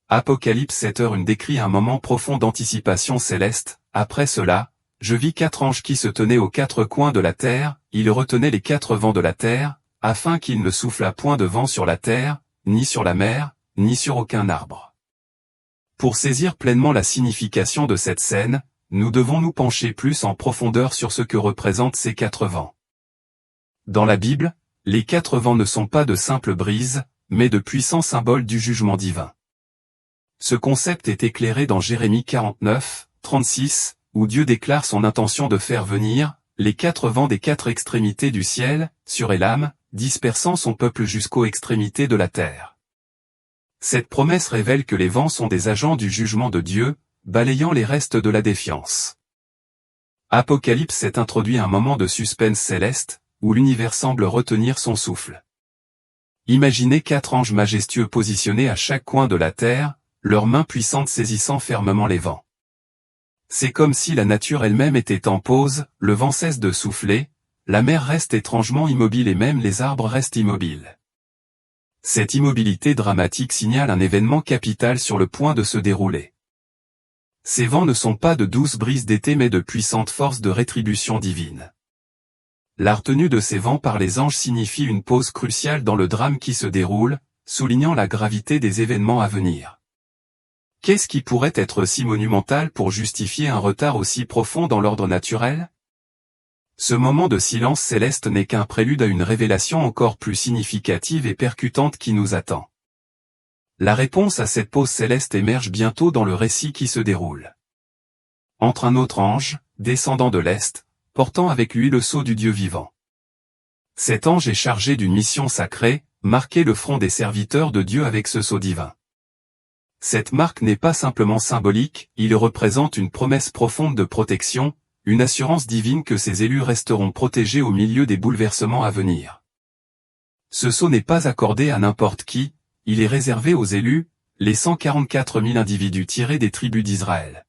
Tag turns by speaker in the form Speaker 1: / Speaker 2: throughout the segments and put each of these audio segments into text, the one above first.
Speaker 1: Apocalypse 7h1 décrit un moment profond d'anticipation céleste. Après cela, je vis 4 anges qui se tenaient aux 4 coins de la terre, ils retenaient les 4 vents de la terre, afin qu'il ne soufflât point de vent sur la terre, ni sur la mer, ni sur aucun arbre. Pour saisir pleinement la signification de cette scène, nous devons nous pencher plus en profondeur sur ce que représentent ces 4 vents. Dans la Bible, les 4 vents ne sont pas de simples brises, mais de puissants symboles du jugement divin. Ce concept est éclairé dans Jérémie 49, 36, où Dieu déclare son intention de faire venir les 4 vents des 4 extrémités du ciel, sur Élam, dispersant son peuple jusqu'aux extrémités de la terre. Cette promesse révèle que les vents sont des agents du jugement de Dieu, balayant les restes de la défiance. Apocalypse 7 introduit un moment de suspense céleste, où l'univers semble retenir son souffle. Imaginez 4 anges majestueux positionnés à chaque coin de la terre, leurs mains puissantes saisissant fermement les vents. C'est comme si la nature elle-même était en pause, le vent cesse de souffler, la mer reste étrangement immobile et même les arbres restent immobiles. Cette immobilité dramatique signale un événement capital sur le point de se dérouler. Ces vents ne sont pas de douces brises d'été mais de puissantes forces de rétribution divine. La retenue de ces vents par les anges signifie une pause cruciale dans le drame qui se déroule, soulignant la gravité des événements à venir. Qu'est-ce qui pourrait être si monumental pour justifier un retard aussi profond dans l'ordre naturel? Ce moment de silence céleste n'est qu'un prélude à une révélation encore plus significative et percutante qui nous attend. La réponse à cette pause céleste émerge bientôt dans le récit qui se déroule. Entre un autre ange, descendant de l'Est, portant avec lui le sceau du Dieu vivant. Cet ange est chargé d'une mission sacrée, marquer le front des serviteurs de Dieu avec ce sceau divin. Cette marque n'est pas simplement symbolique, il représente une promesse profonde de protection, une assurance divine que ses élus resteront protégés au milieu des bouleversements à venir. Ce sceau n'est pas accordé à n'importe qui, il est réservé aux élus, les 144 000 individus tirés des tribus d'Israël.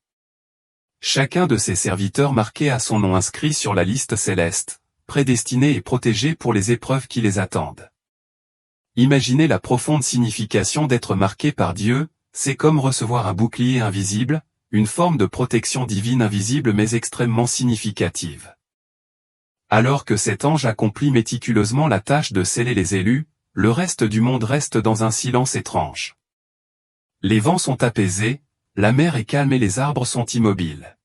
Speaker 1: Chacun de ces serviteurs marqué a son nom inscrit sur la liste céleste, prédestiné et protégé pour les épreuves qui les attendent. Imaginez la profonde signification d'être marqué par Dieu, c'est comme recevoir un bouclier invisible, une forme de protection divine invisible mais extrêmement significative. Alors que cet ange accomplit méticuleusement la tâche de sceller les élus, le reste du monde reste dans un silence étrange. Les vents sont apaisés, la mer est calme et les arbres sont immobiles.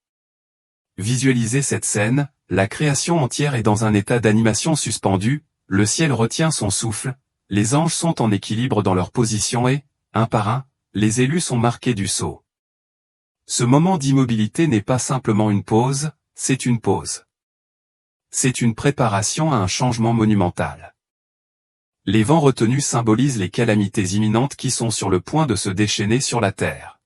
Speaker 1: Visualisez cette scène, la création entière est dans un état d'animation suspendu, le ciel retient son souffle, les anges sont en équilibre dans leur position et, un par un, les élus sont marqués du sceau. Ce moment d'immobilité n'est pas simplement une pause, c'est une pause. C'est une préparation à un changement monumental. Les vents retenus symbolisent les calamités imminentes qui sont sur le point de se déchaîner sur la terre.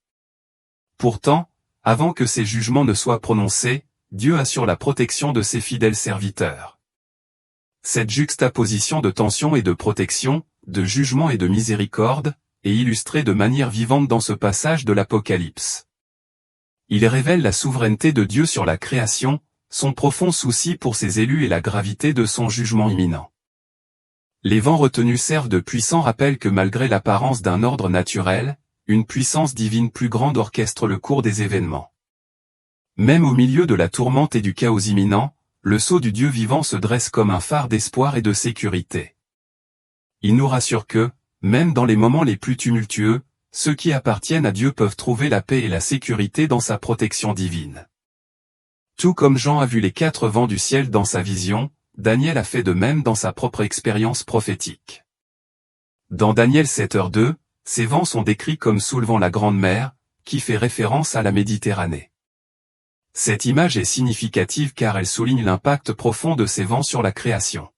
Speaker 1: Pourtant, avant que ces jugements ne soient prononcés, Dieu assure la protection de ses fidèles serviteurs. Cette juxtaposition de tension et de protection, de jugement et de miséricorde, est illustrée de manière vivante dans ce passage de l'Apocalypse. Il révèle la souveraineté de Dieu sur la création, son profond souci pour ses élus et la gravité de son jugement imminent. Les vents retenus servent de puissants rappels que malgré l'apparence d'un ordre naturel, une puissance divine plus grande orchestre le cours des événements. Même au milieu de la tourmente et du chaos imminent, le sceau du Dieu vivant se dresse comme un phare d'espoir et de sécurité. Il nous rassure que, même dans les moments les plus tumultueux, ceux qui appartiennent à Dieu peuvent trouver la paix et la sécurité dans sa protection divine. Tout comme Jean a vu les 4 vents du ciel dans sa vision, Daniel a fait de même dans sa propre expérience prophétique. Dans Daniel 7h2, ces vents sont décrits comme soulevant la grande mer, qui fait référence à la Méditerranée. Cette image est significative car elle souligne l'impact profond de ces vents sur la création.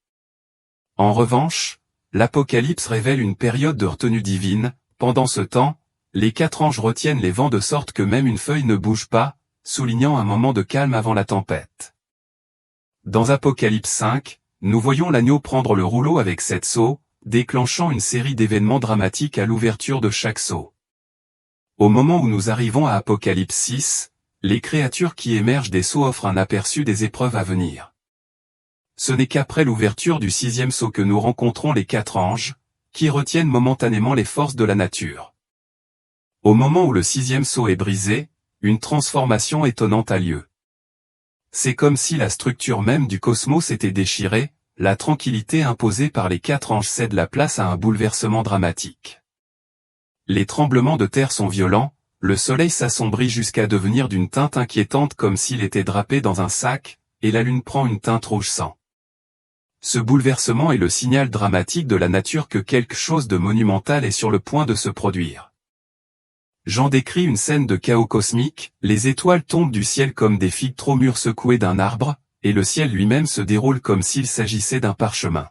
Speaker 1: En revanche, l'Apocalypse révèle une période de retenue divine. Pendant ce temps, les 4 anges retiennent les vents de sorte que même une feuille ne bouge pas, soulignant un moment de calme avant la tempête. Dans Apocalypse 5, nous voyons l'agneau prendre le rouleau avec 7 sceaux, déclenchant une série d'événements dramatiques à l'ouverture de chaque sceau. Au moment où nous arrivons à Apocalypse 6, les créatures qui émergent des sceaux offrent un aperçu des épreuves à venir. Ce n'est qu'après l'ouverture du 6e sceau que nous rencontrons les 4 anges, qui retiennent momentanément les forces de la nature. Au moment où le 6e sceau est brisé, une transformation étonnante a lieu. C'est comme si la structure même du cosmos était déchirée, la tranquillité imposée par les 4 anges cède la place à un bouleversement dramatique. Les tremblements de terre sont violents, le soleil s'assombrit jusqu'à devenir d'une teinte inquiétante comme s'il était drapé dans un sac, et la lune prend une teinte rouge sang. Ce bouleversement est le signal dramatique de la nature que quelque chose de monumental est sur le point de se produire. Jean décrit une scène de chaos cosmique, les étoiles tombent du ciel comme des figues trop mûres secouées d'un arbre, et le ciel lui-même se déroule comme s'il s'agissait d'un parchemin.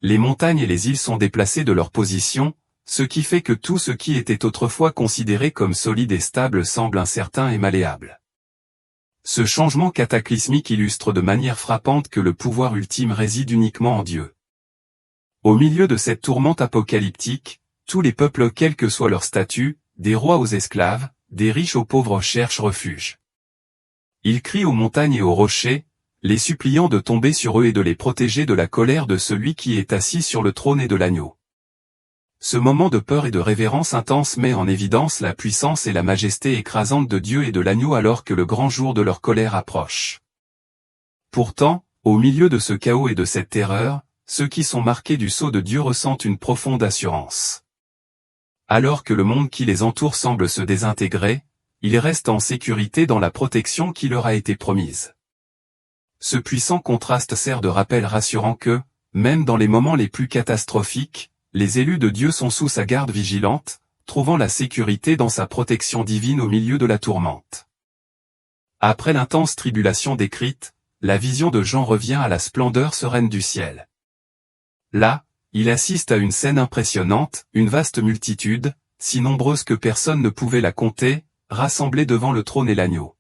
Speaker 1: Les montagnes et les îles sont déplacées de leur position, ce qui fait que tout ce qui était autrefois considéré comme solide et stable semble incertain et malléable. Ce changement cataclysmique illustre de manière frappante que le pouvoir ultime réside uniquement en Dieu. Au milieu de cette tourmente apocalyptique, tous les peuples quel que soit leur statut, des rois aux esclaves, des riches aux pauvres cherchent refuge. Ils crient aux montagnes et aux rochers, les suppliant de tomber sur eux et de les protéger de la colère de celui qui est assis sur le trône et de l'agneau. Ce moment de peur et de révérence intense met en évidence la puissance et la majesté écrasante de Dieu et de l'agneau alors que le grand jour de leur colère approche. Pourtant, au milieu de ce chaos et de cette terreur, ceux qui sont marqués du sceau de Dieu ressentent une profonde assurance. Alors que le monde qui les entoure semble se désintégrer, ils restent en sécurité dans la protection qui leur a été promise. Ce puissant contraste sert de rappel rassurant que, même dans les moments les plus catastrophiques, les élus de Dieu sont sous sa garde vigilante, trouvant la sécurité dans sa protection divine au milieu de la tourmente. Après l'intense tribulation décrite, la vision de Jean revient à la splendeur sereine du ciel. Là, il assiste à une scène impressionnante, une vaste multitude, si nombreuse que personne ne pouvait la compter, rassemblée devant le trône et l'agneau.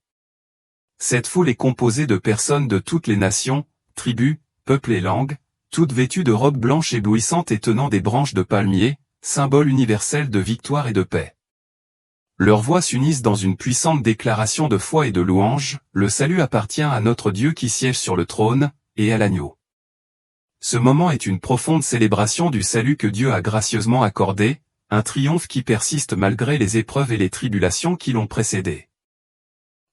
Speaker 1: Cette foule est composée de personnes de toutes les nations, tribus, peuples et langues, toutes vêtues de robes blanches éblouissantes et tenant des branches de palmier, symbole universel de victoire et de paix. Leurs voix s'unissent dans une puissante déclaration de foi et de louange, le salut appartient à notre Dieu qui siège sur le trône, et à l'agneau. Ce moment est une profonde célébration du salut que Dieu a gracieusement accordé, un triomphe qui persiste malgré les épreuves et les tribulations qui l'ont précédé.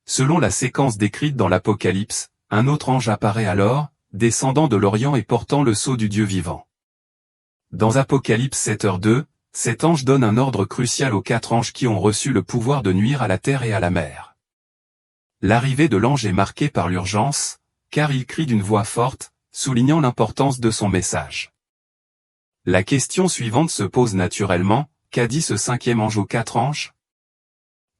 Speaker 1: Selon la séquence décrite dans l'Apocalypse, un autre ange apparaît alors, descendant de l'Orient et portant le sceau du Dieu vivant. Dans Apocalypse 7h2, cet ange donne un ordre crucial aux 4 anges qui ont reçu le pouvoir de nuire à la terre et à la mer. L'arrivée de l'ange est marquée par l'urgence, car il crie d'une voix forte, soulignant l'importance de son message. La question suivante se pose naturellement, qu'a dit ce 5e ange aux 4 anges?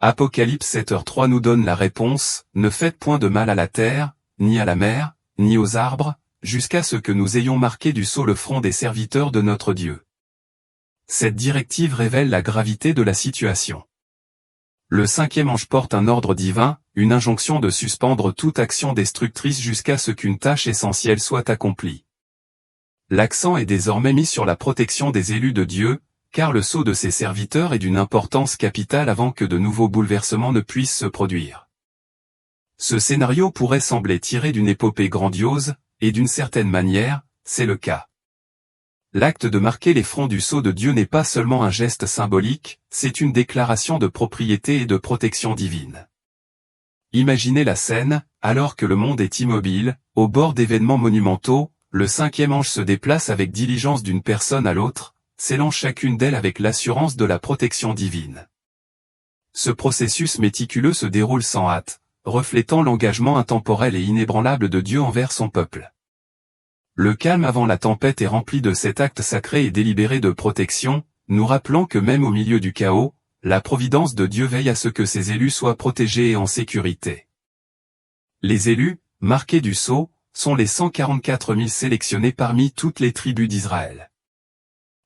Speaker 1: Apocalypse 7h3 nous donne la réponse, ne faites point de mal à la terre, ni à la mer, ni aux arbres, jusqu'à ce que nous ayons marqué du sceau le front des serviteurs de notre Dieu. Cette directive révèle la gravité de la situation. Le 5e ange porte un ordre divin, une injonction de suspendre toute action destructrice jusqu'à ce qu'une tâche essentielle soit accomplie. L'accent est désormais mis sur la protection des élus de Dieu, car le sceau de ses serviteurs est d'une importance capitale avant que de nouveaux bouleversements ne puissent se produire. Ce scénario pourrait sembler tiré d'une épopée grandiose, et d'une certaine manière, c'est le cas. L'acte de marquer les fronts du sceau de Dieu n'est pas seulement un geste symbolique, c'est une déclaration de propriété et de protection divine. Imaginez la scène, alors que le monde est immobile, au bord d'événements monumentaux, le 5e ange se déplace avec diligence d'une personne à l'autre, scellant chacune d'elles avec l'assurance de la protection divine. Ce processus méticuleux se déroule sans hâte, reflétant l'engagement intemporel et inébranlable de Dieu envers son peuple. Le calme avant la tempête est rempli de cet acte sacré et délibéré de protection, nous rappelant que même au milieu du chaos, la providence de Dieu veille à ce que ses élus soient protégés et en sécurité. Les élus, marqués du sceau, sont les 144 000 sélectionnés parmi toutes les tribus d'Israël.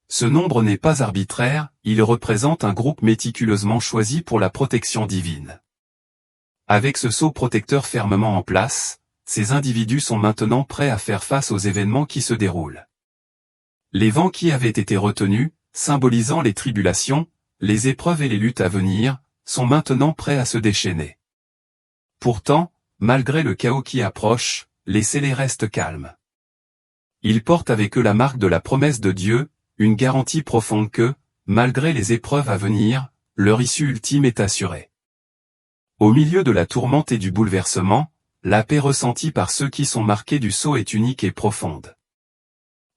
Speaker 1: Ce nombre n'est pas arbitraire, il représente un groupe méticuleusement choisi pour la protection divine. Avec ce sceau protecteur fermement en place, ces individus sont maintenant prêts à faire face aux événements qui se déroulent. Les vents qui avaient été retenus, symbolisant les tribulations, les épreuves et les luttes à venir, sont maintenant prêts à se déchaîner. Pourtant, malgré le chaos qui approche, les scellés restent calmes. Ils portent avec eux la marque de la promesse de Dieu, une garantie profonde que, malgré les épreuves à venir, leur issue ultime est assurée. Au milieu de la tourmente et du bouleversement, la paix ressentie par ceux qui sont marqués du sceau est unique et profonde.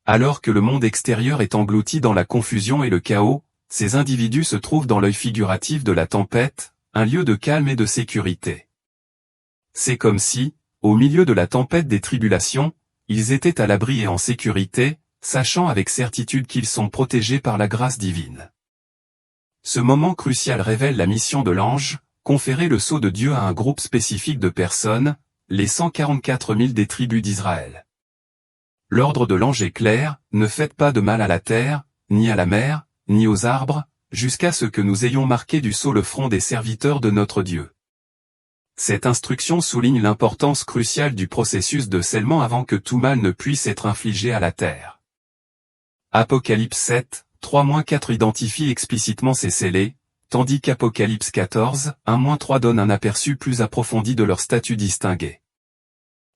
Speaker 1: Alors que le monde extérieur est englouti dans la confusion et le chaos, ces individus se trouvent dans l'œil figuratif de la tempête, un lieu de calme et de sécurité. C'est comme si, au milieu de la tempête des tribulations, ils étaient à l'abri et en sécurité, sachant avec certitude qu'ils sont protégés par la grâce divine. Ce moment crucial révèle la mission de l'ange, conférer le sceau de Dieu à un groupe spécifique de personnes, les 144 000 des tribus d'Israël. L'ordre de l'ange est clair, ne faites pas de mal à la terre, ni à la mer, ni aux arbres, jusqu'à ce que nous ayons marqué du sceau le front des serviteurs de notre Dieu. Cette instruction souligne l'importance cruciale du processus de scellement avant que tout mal ne puisse être infligé à la terre. Apocalypse 7, 3-4 identifie explicitement ces scellés, tandis qu'Apocalypse 14, 1-3 donne un aperçu plus approfondi de leur statut distingué.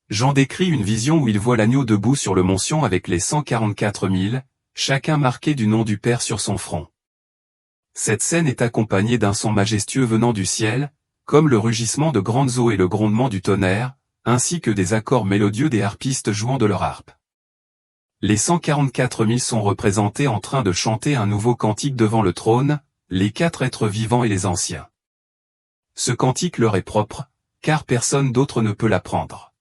Speaker 1: Jean décrit une vision où il voit l'agneau debout sur le mont Sion avec les 144 000, chacun marqué du nom du Père sur son front. Cette scène est accompagnée d'un son majestueux venant du ciel, comme le rugissement de grandes eaux et le grondement du tonnerre, ainsi que des accords mélodieux des harpistes jouant de leur harpe. Les 144 000 sont représentés en train de chanter un nouveau cantique devant le trône, les 4 êtres vivants et les anciens. Ce cantique leur est propre, car personne d'autre ne peut l'apprendre.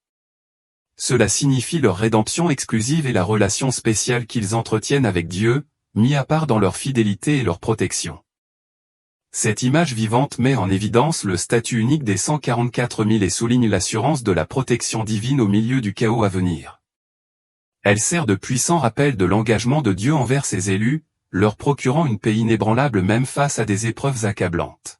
Speaker 1: Cela signifie leur rédemption exclusive et la relation spéciale qu'ils entretiennent avec Dieu, mis à part dans leur fidélité et leur protection. Cette image vivante met en évidence le statut unique des 144 000 et souligne l'assurance de la protection divine au milieu du chaos à venir. Elle sert de puissant rappel de l'engagement de Dieu envers ses élus, leur procurant une paix inébranlable même face à des épreuves accablantes.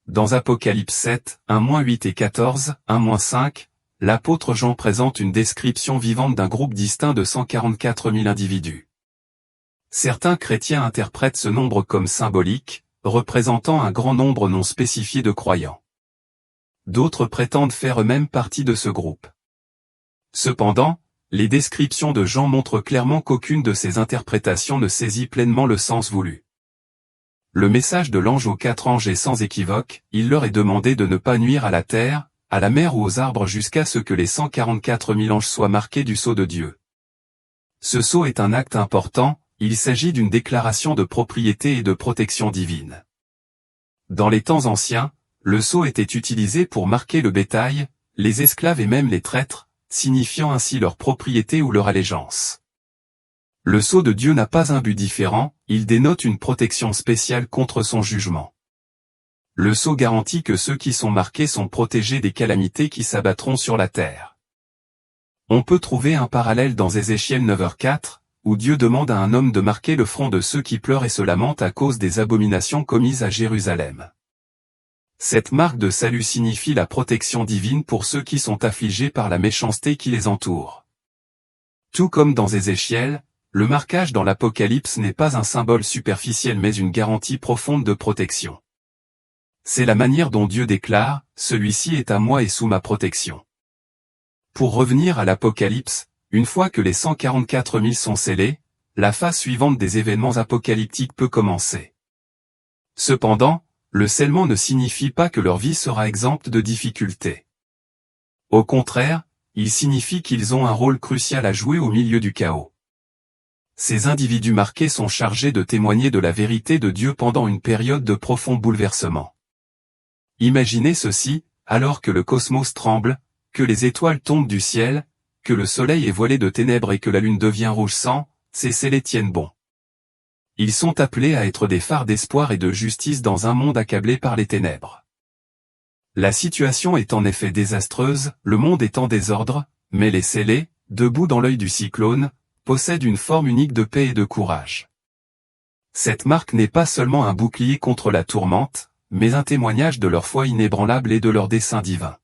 Speaker 1: Dans Apocalypse 7, 1-8 et 14, 1-5, l'apôtre Jean présente une description vivante d'un groupe distinct de 144 000 individus. Certains chrétiens interprètent ce nombre comme symbolique, représentant un grand nombre non spécifié de croyants. D'autres prétendent faire eux-mêmes partie de ce groupe. Cependant, les descriptions de Jean montrent clairement qu'aucune de ces interprétations ne saisit pleinement le sens voulu. Le message de l'ange aux 4 anges est sans équivoque, il leur est demandé de ne pas nuire à la terre, à la mer ou aux arbres jusqu'à ce que les 144 000 anges soient marqués du sceau de Dieu. Ce sceau est un acte important, il s'agit d'une déclaration de propriété et de protection divine. Dans les temps anciens, le sceau était utilisé pour marquer le bétail, les esclaves et même les traîtres, signifiant ainsi leur propriété ou leur allégeance. Le sceau de Dieu n'a pas un but différent, il dénote une protection spéciale contre son jugement. Le sceau garantit que ceux qui sont marqués sont protégés des calamités qui s'abattront sur la terre. On peut trouver un parallèle dans Ézéchiel 9:4, où Dieu demande à un homme de marquer le front de ceux qui pleurent et se lamentent à cause des abominations commises à Jérusalem. Cette marque de salut signifie la protection divine pour ceux qui sont affligés par la méchanceté qui les entoure. Tout comme dans Ézéchiel, le marquage dans l'Apocalypse n'est pas un symbole superficiel mais une garantie profonde de protection. C'est la manière dont Dieu déclare, « Celui-ci est à moi et sous ma protection ». Pour revenir à l'Apocalypse, une fois que les 144 000 sont scellés, la phase suivante des événements apocalyptiques peut commencer. Cependant, le scellement ne signifie pas que leur vie sera exempte de difficultés. Au contraire, il signifie qu'ils ont un rôle crucial à jouer au milieu du chaos. Ces individus marqués sont chargés de témoigner de la vérité de Dieu pendant une période de profond bouleversement. Imaginez ceci, alors que le cosmos tremble, que les étoiles tombent du ciel, que le soleil est voilé de ténèbres et que la lune devient rouge sang, ces scellés tiennent bon. Ils sont appelés à être des phares d'espoir et de justice dans un monde accablé par les ténèbres. La situation est en effet désastreuse, le monde est en désordre, mais les scellés, debout dans l'œil du cyclone, possèdent une forme unique de paix et de courage. Cette marque n'est pas seulement un bouclier contre la tourmente, mais un témoignage de leur foi inébranlable et de leur dessein divin.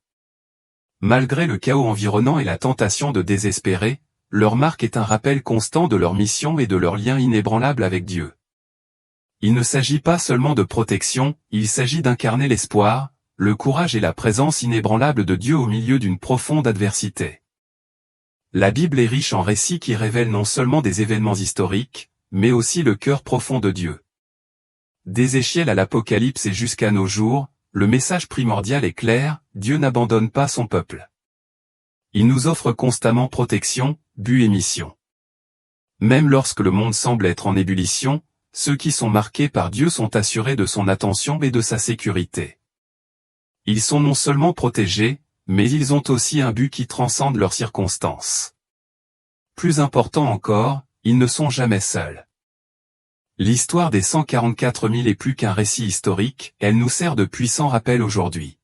Speaker 1: Malgré le chaos environnant et la tentation de désespérer, leur marque est un rappel constant de leur mission et de leur lien inébranlable avec Dieu. Il ne s'agit pas seulement de protection, il s'agit d'incarner l'espoir, le courage et la présence inébranlable de Dieu au milieu d'une profonde adversité. La Bible est riche en récits qui révèlent non seulement des événements historiques, mais aussi le cœur profond de Dieu. d'Ézéchiel à l'Apocalypse et jusqu'à nos jours, le message primordial est clair, Dieu n'abandonne pas son peuple. Il nous offre constamment protection, but et mission. Même lorsque le monde semble être en ébullition, ceux qui sont marqués par Dieu sont assurés de son attention et de sa sécurité. Ils sont non seulement protégés, mais ils ont aussi un but qui transcende leurs circonstances. Plus important encore, ils ne sont jamais seuls. L'histoire des 144 000 est plus qu'un récit historique, elle nous sert de puissant rappel aujourd'hui.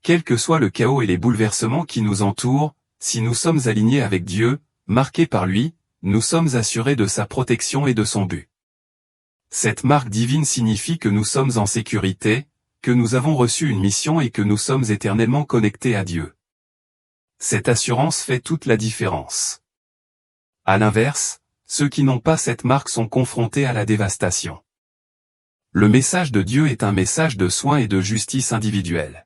Speaker 1: Quel que soit le chaos et les bouleversements qui nous entourent, si nous sommes alignés avec Dieu, marqués par lui, nous sommes assurés de sa protection et de son but. Cette marque divine signifie que nous sommes en sécurité, que nous avons reçu une mission et que nous sommes éternellement connectés à Dieu. Cette assurance fait toute la différence. À l'inverse, ceux qui n'ont pas cette marque sont confrontés à la dévastation. Le message de Dieu est un message de soin et de justice individuelle.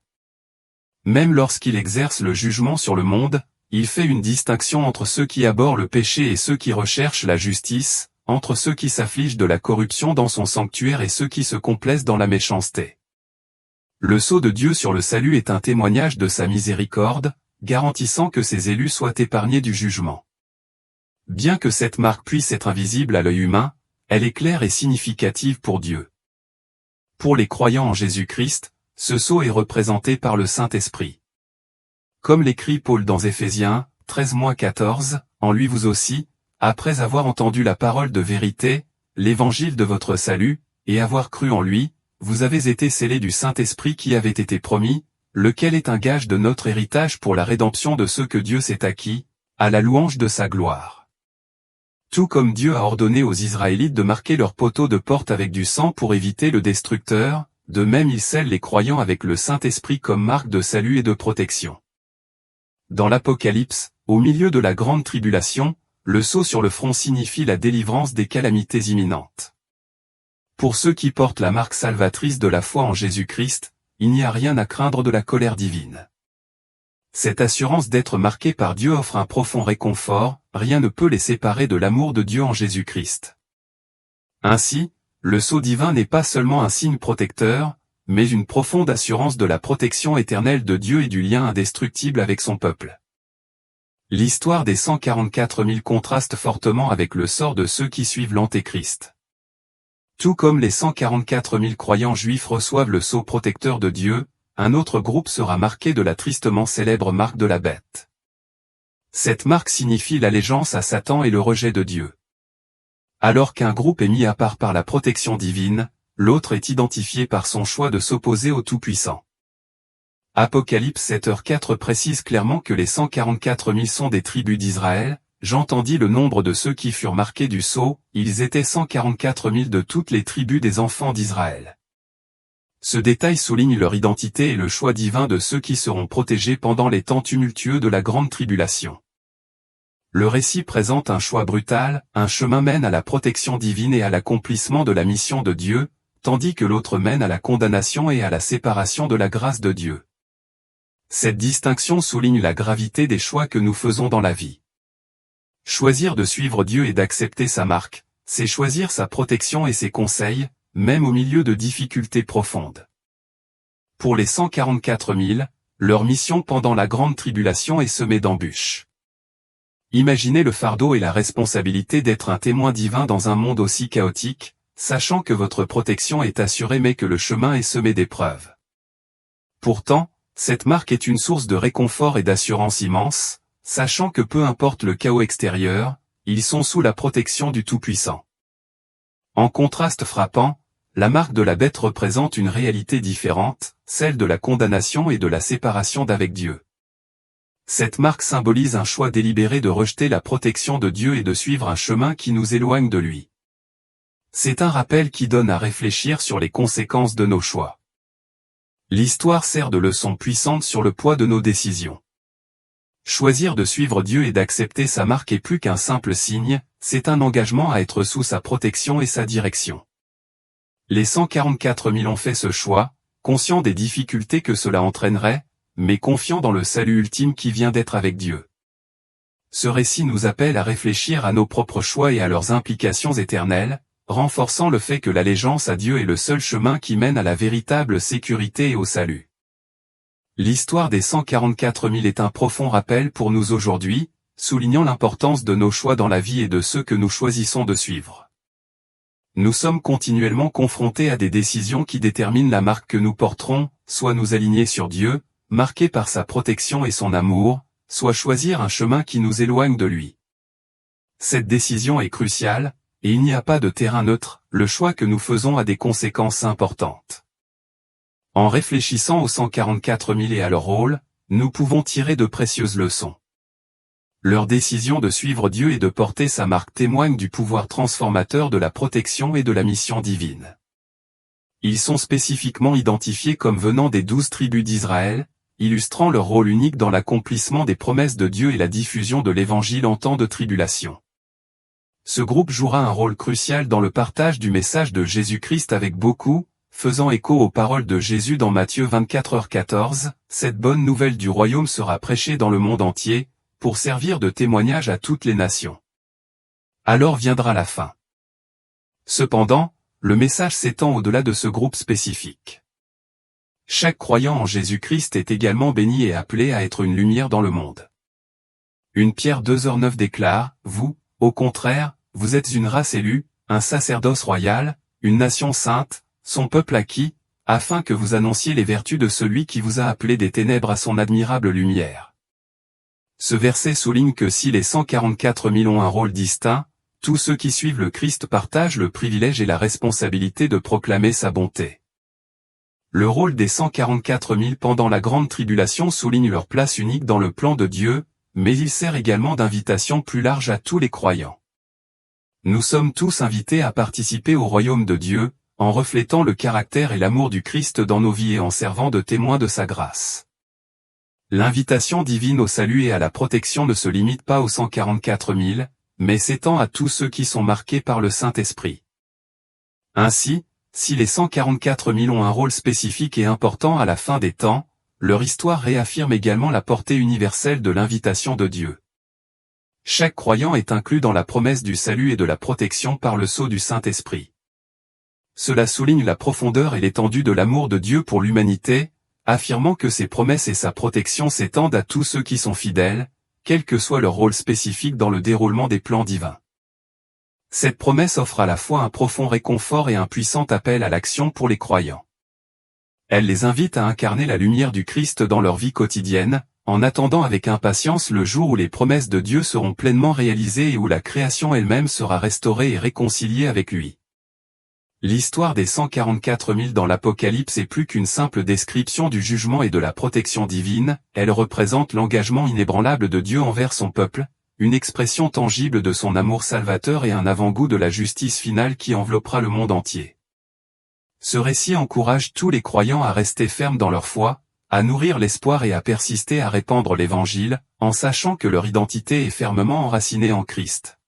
Speaker 1: Même lorsqu'il exerce le jugement sur le monde, il fait une distinction entre ceux qui abhorrent le péché et ceux qui recherchent la justice, entre ceux qui s'affligent de la corruption dans son sanctuaire et ceux qui se complaisent dans la méchanceté. Le sceau de Dieu sur le salut est un témoignage de sa miséricorde, garantissant que ses élus soient épargnés du jugement. Bien que cette marque puisse être invisible à l'œil humain, elle est claire et significative pour Dieu. Pour les croyants en Jésus-Christ, ce sceau est représenté par le Saint-Esprit. Comme l'écrit Paul dans Éphésiens 13-14, en lui vous aussi, après avoir entendu la parole de vérité, l'évangile de votre salut, et avoir cru en lui, vous avez été scellés du Saint-Esprit qui avait été promis, lequel est un gage de notre héritage pour la rédemption de ceux que Dieu s'est acquis, à la louange de sa gloire. Tout comme Dieu a ordonné aux Israélites de marquer leurs poteaux de porte avec du sang pour éviter le destructeur, de même il scelle les croyants avec le Saint-Esprit comme marque de salut et de protection. Dans l'Apocalypse, au milieu de la grande tribulation, le sceau sur le front signifie la délivrance des calamités imminentes. Pour ceux qui portent la marque salvatrice de la foi en Jésus-Christ, il n'y a rien à craindre de la colère divine. Cette assurance d'être marqué par Dieu offre un profond réconfort, rien ne peut les séparer de l'amour de Dieu en Jésus-Christ. Ainsi, le sceau divin n'est pas seulement un signe protecteur, mais une profonde assurance de la protection éternelle de Dieu et du lien indestructible avec son peuple. L'histoire des 144 000 contraste fortement avec le sort de ceux qui suivent l'Antéchrist. Tout comme les 144 000 croyants juifs reçoivent le sceau protecteur de Dieu, un autre groupe sera marqué de la tristement célèbre marque de la bête. Cette marque signifie l'allégeance à Satan et le rejet de Dieu. Alors qu'un groupe est mis à part par la protection divine, l'autre est identifié par son choix de s'opposer au Tout-Puissant. Apocalypse 7h4 précise clairement que les 144 000 sont des tribus d'Israël. J'entendis le nombre de ceux qui furent marqués du sceau, ils étaient 144 000 de toutes les tribus des enfants d'Israël. Ce détail souligne leur identité et le choix divin de ceux qui seront protégés pendant les temps tumultueux de la grande tribulation. Le récit présente un choix brutal, un chemin mène à la protection divine et à l'accomplissement de la mission de Dieu, tandis que l'autre mène à la condamnation et à la séparation de la grâce de Dieu. Cette distinction souligne la gravité des choix que nous faisons dans la vie. Choisir de suivre Dieu et d'accepter sa marque, c'est choisir sa protection et ses conseils, même au milieu de difficultés profondes. Pour les 144 000, leur mission pendant la grande tribulation est semée d'embûches. Imaginez le fardeau et la responsabilité d'être un témoin divin dans un monde aussi chaotique, sachant que votre protection est assurée mais que le chemin est semé d'épreuves. Pourtant, cette marque est une source de réconfort et d'assurance immense, sachant que peu importe le chaos extérieur, ils sont sous la protection du Tout-Puissant. En contraste frappant, la marque de la bête représente une réalité différente, celle de la condamnation et de la séparation d'avec Dieu. Cette marque symbolise un choix délibéré de rejeter la protection de Dieu et de suivre un chemin qui nous éloigne de lui. C'est un rappel qui donne à réfléchir sur les conséquences de nos choix. L'histoire sert de leçon puissante sur le poids de nos décisions. Choisir de suivre Dieu et d'accepter sa marque est plus qu'un simple signe, c'est un engagement à être sous sa protection et sa direction. Les 144 000 ont fait ce choix, conscients des difficultés que cela entraînerait, mais confiants dans le salut ultime qui vient d'être avec Dieu. Ce récit nous appelle à réfléchir à nos propres choix et à leurs implications éternelles, renforçant le fait que l'allégeance à Dieu est le seul chemin qui mène à la véritable sécurité et au salut. L'histoire des 144 000 est un profond rappel pour nous aujourd'hui, soulignant l'importance de nos choix dans la vie et de ceux que nous choisissons de suivre. Nous sommes continuellement confrontés à des décisions qui déterminent la marque que nous porterons, soit nous aligner sur Dieu, marqué par sa protection et son amour, soit choisir un chemin qui nous éloigne de lui. Cette décision est cruciale, et il n'y a pas de terrain neutre, le choix que nous faisons a des conséquences importantes. En réfléchissant aux 144 000 et à leur rôle, nous pouvons tirer de précieuses leçons. Leur décision de suivre Dieu et de porter sa marque témoigne du pouvoir transformateur de la protection et de la mission divine. Ils sont spécifiquement identifiés comme venant des 12 tribus d'Israël, illustrant leur rôle unique dans l'accomplissement des promesses de Dieu et la diffusion de l'Évangile en temps de tribulation. Ce groupe jouera un rôle crucial dans le partage du message de Jésus-Christ avec beaucoup, faisant écho aux paroles de Jésus dans Matthieu 24h14, « Cette bonne nouvelle du royaume sera prêchée dans le monde entier, pour servir de témoignage à toutes les nations. Alors viendra la fin. » Cependant, le message s'étend au-delà de ce groupe spécifique. Chaque croyant en Jésus-Christ est également béni et appelé à être une lumière dans le monde. 1 Pierre 2h9 déclare, « Vous, au contraire, vous êtes une race élue, un sacerdoce royal, une nation sainte, son peuple acquis, afin que vous annonciez les vertus de celui qui vous a appelé des ténèbres à son admirable lumière. » Ce verset souligne que si les 144 000 ont un rôle distinct, tous ceux qui suivent le Christ partagent le privilège et la responsabilité de proclamer sa bonté. Le rôle des 144 000 pendant la grande tribulation souligne leur place unique dans le plan de Dieu, mais il sert également d'invitation plus large à tous les croyants. Nous sommes tous invités à participer au royaume de Dieu, en reflétant le caractère et l'amour du Christ dans nos vies et en servant de témoins de sa grâce. L'invitation divine au salut et à la protection ne se limite pas aux 144 000, mais s'étend à tous ceux qui sont marqués par le Saint-Esprit. Ainsi, si les 144 000 ont un rôle spécifique et important à la fin des temps, leur histoire réaffirme également la portée universelle de l'invitation de Dieu. Chaque croyant est inclus dans la promesse du salut et de la protection par le sceau du Saint-Esprit. Cela souligne la profondeur et l'étendue de l'amour de Dieu pour l'humanité, affirmant que ses promesses et sa protection s'étendent à tous ceux qui sont fidèles, quel que soit leur rôle spécifique dans le déroulement des plans divins. Cette promesse offre à la fois un profond réconfort et un puissant appel à l'action pour les croyants. Elle les invite à incarner la lumière du Christ dans leur vie quotidienne, en attendant avec impatience le jour où les promesses de Dieu seront pleinement réalisées et où la création elle-même sera restaurée et réconciliée avec lui. L'histoire des 144 000 dans l'Apocalypse est plus qu'une simple description du jugement et de la protection divine, elle représente l'engagement inébranlable de Dieu envers son peuple, une expression tangible de son amour salvateur et un avant-goût de la justice finale qui enveloppera le monde entier. Ce récit encourage tous les croyants à rester fermes dans leur foi, à nourrir l'espoir et à persister à répandre l'Évangile, en sachant que leur identité est fermement enracinée en Christ.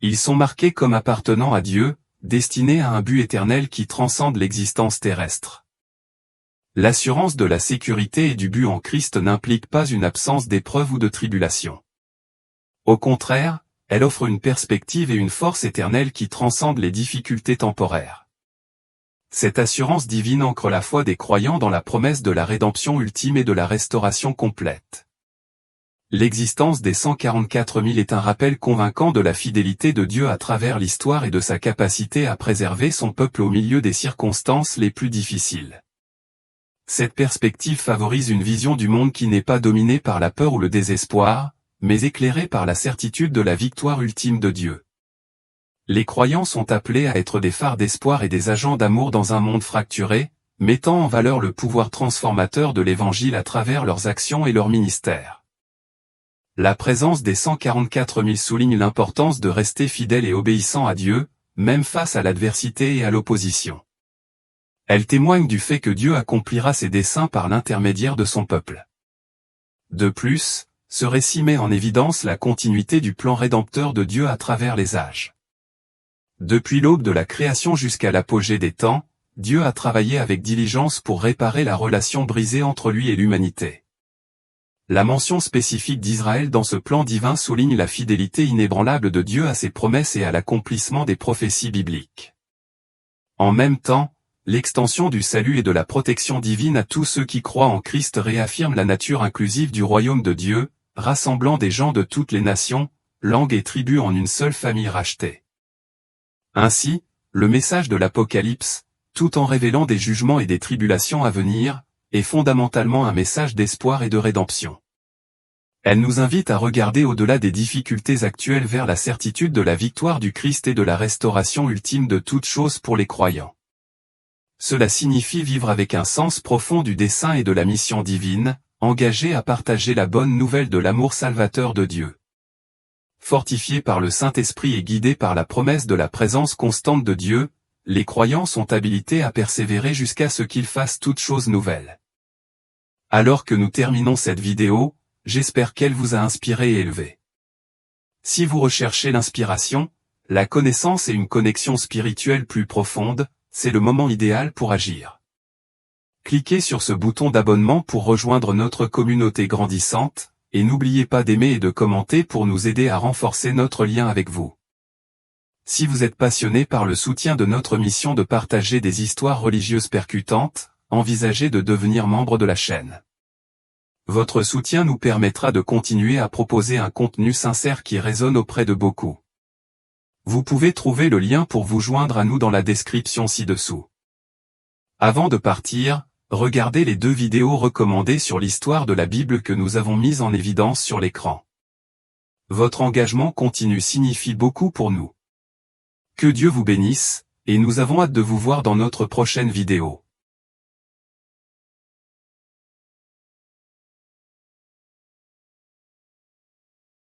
Speaker 1: Ils sont marqués comme appartenant à Dieu, destinés à un but éternel qui transcende l'existence terrestre. L'assurance de la sécurité et du but en Christ n'implique pas une absence d'épreuve ou de tribulation. Au contraire, elle offre une perspective et une force éternelle qui transcendent les difficultés temporaires. Cette assurance divine ancre la foi des croyants dans la promesse de la rédemption ultime et de la restauration complète. L'existence des 144 000 est un rappel convaincant de la fidélité de Dieu à travers l'histoire et de sa capacité à préserver son peuple au milieu des circonstances les plus difficiles. Cette perspective favorise une vision du monde qui n'est pas dominée par la peur ou le désespoir, mais éclairée par la certitude de la victoire ultime de Dieu. Les croyants sont appelés à être des phares d'espoir et des agents d'amour dans un monde fracturé, mettant en valeur le pouvoir transformateur de l'Évangile à travers leurs actions et leur ministère. La présence des 144 000 souligne l'importance de rester fidèle et obéissant à Dieu, même face à l'adversité et à l'opposition. Elle témoigne du fait que Dieu accomplira ses desseins par l'intermédiaire de son peuple. De plus, ce récit met en évidence la continuité du plan rédempteur de Dieu à travers les âges. Depuis l'aube de la création jusqu'à l'apogée des temps, Dieu a travaillé avec diligence pour réparer la relation brisée entre lui et l'humanité. La mention spécifique d'Israël dans ce plan divin souligne la fidélité inébranlable de Dieu à ses promesses et à l'accomplissement des prophéties bibliques. En même temps, l'extension du salut et de la protection divine à tous ceux qui croient en Christ réaffirme la nature inclusive du royaume de Dieu, rassemblant des gens de toutes les nations, langues et tribus en une seule famille rachetée. Ainsi, le message de l'Apocalypse, tout en révélant des jugements et des tribulations à venir, est fondamentalement un message d'espoir et de rédemption. Elle nous invite à regarder au-delà des difficultés actuelles vers la certitude de la victoire du Christ et de la restauration ultime de toutes choses pour les croyants. Cela signifie vivre avec un sens profond du dessein et de la mission divine, engagé à partager la bonne nouvelle de l'amour salvateur de Dieu. Fortifiés par le Saint-Esprit et guidés par la promesse de la présence constante de Dieu, les croyants sont habilités à persévérer jusqu'à ce qu'ils fassent toutes choses nouvelles. Alors que nous terminons cette vidéo, j'espère qu'elle vous a inspiré et élevé. Si vous recherchez l'inspiration, la connaissance et une connexion spirituelle plus profonde, c'est le moment idéal pour agir. Cliquez sur ce bouton d'abonnement pour rejoindre notre communauté grandissante, et n'oubliez pas d'aimer et de commenter pour nous aider à renforcer notre lien avec vous. Si vous êtes passionné par le soutien de notre mission de partager des histoires religieuses percutantes, envisagez de devenir membre de la chaîne. Votre soutien nous permettra de continuer à proposer un contenu sincère qui résonne auprès de beaucoup. Vous pouvez trouver le lien pour vous joindre à nous dans la description ci-dessous. Avant de partir, regardez les 2 vidéos recommandées sur l'histoire de la Bible que nous avons mises en évidence sur l'écran. Votre engagement continu signifie beaucoup pour nous. Que Dieu vous bénisse, et nous avons hâte de vous voir dans notre prochaine vidéo.